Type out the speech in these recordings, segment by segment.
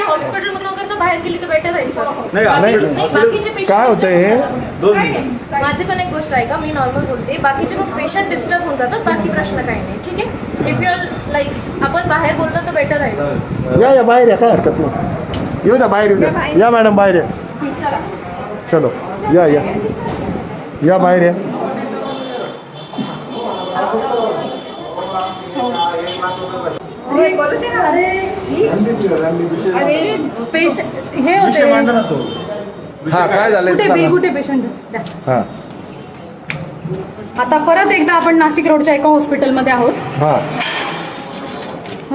Hospital मधून वगैरे तर बाहेर गेली तर बेटर राहील सर. बाकीचे पेशंट काय होतं हे? माझी पण एक गोष्ट आहे का, मी नॉर्मल बोलते, बाकीचे पण पेशंट डिस्टर्ब होऊन जातात, बाकी प्रश्न काही नाही. ठीक आहे, इफ यू लाईक आपण बाहेर बोललो तर बेटर राहील. या बाहेर या, काय हरकत नाही. येऊ द्या बाहेर, येऊ द्या. या मॅडम बाहेर या. चला चलो या या या बाहेर या. हे होते. हा काय झालं? कुठे पेशंट? हा आता परत एकदा आपण नाशिक रोडच्या एका हॉस्पिटलमध्ये आहोत. हा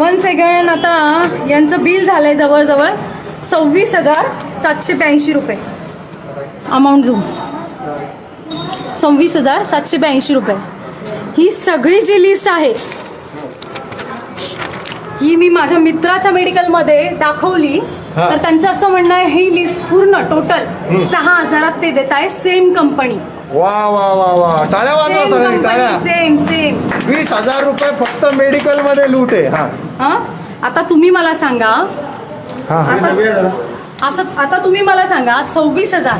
1 सेकंड. आता यांचं बिल झालंय जवळजवळ 26,782 रुपये अमाऊंट झूम. 26,782 रुपये. ही सगळी जी लिस्ट आहे ही मी माझ्या मित्राच्या मेडिकलमध्ये दाखवली तर त्यांचं असं म्हणणं आहे ही लिस्ट पूर्ण टोटल 6,000 ते देत आहे. Same company. वा वा वा वा, टाळ्या वाजवा टाळ्या. सेम सेम 20,000 रुपये फक्त मेडिकल मध्ये लूट आहे. हा आता तुम्ही मला सांगा, आता तुम्ही मला सांगा 26,000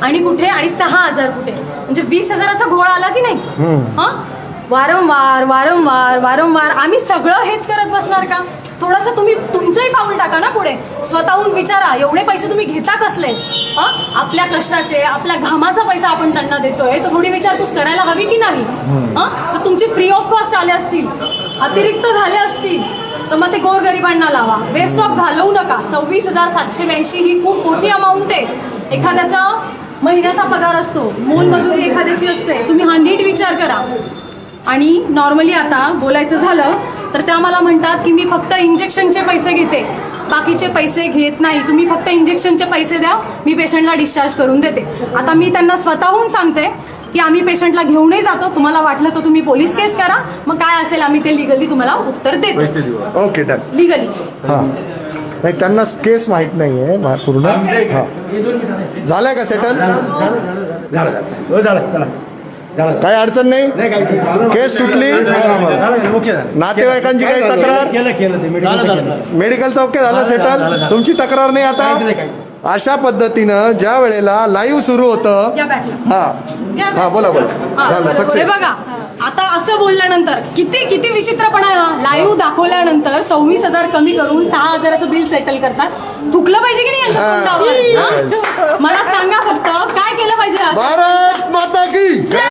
आणि कुठे आणि 6,000 कुठे, म्हणजे 20,000चा घोळ आला की नाही? हा वारंवार वारंवार वारंवार आम्ही सगळं हेच करत बसणार का? थोडंसं तुम्ही तुमचंही पाऊल टाका ना पुढे. स्वतःहून विचारा, एवढे पैसे तुम्ही घेता कसले? आपल्या कष्टाचे, आपल्या घामाचा पैसा आपण त्यांना देतोय, तर थोडी विचारपूस करायला हवी की नाही? जर तुमची फ्री ऑफ कॉस्ट आले असतील, अतिरिक्त झाले असतील, तर मग ते गोरगरिबांना लावा. वेस्ट ऑफ घालवू नका. 26,782 ही खूप मोठी अमाऊंट आहे. एखाद्याचा महिन्याचा पगार असतो, मोलमजुरी एखाद्याची असते. तुम्ही हा नीट विचार करा. आणि नॉर्मली आता बोलायचं झालं तर त्या मला म्हणतात की मी फक्त इंजेक्शनचे पैसे घेते, बाकीचे पैसे घेत नाही. तुम्ही फक्त इंजेक्शनचे पैसे द्या, मी पेशंटला डिस्चार्ज करून देते. आता मी त्यांना स्वतःहून सांगते की आम्ही पेशंटला घेऊनही जातो, तुम्हाला वाटलं तर तुम्ही पोलीस केस करा, मग काय असेल आम्ही ते लिगली तुम्हाला उत्तर देतो. Okay done. लिगली. हां नाही, त्यांना केस माहीत नाही आहे पूर्ण. हां झालं का सेटल? काही अडचण नाही, केस सुटली. नातेवाईकांची काही तक्रार? मेडिकलचं ओके झालं सेटल, तुमची तक्रार नाही आता. अशा पद्धतीनं ज्या वेळेला लाईव्ह सुरू होतं. हा हा बोला बोला. झालं सक्सेस. बघा आता असं बोलल्यानंतर किती किती विचित्रपणा. लाईव्ह दाखवल्यानंतर 26,000 कमी करून 6,000चं बिल सेटल करतात. थुकलं पाहिजे की नाही यांच्या तोंडावर? मला सांगा फक्त काय केलं पाहिजे? भारत माता की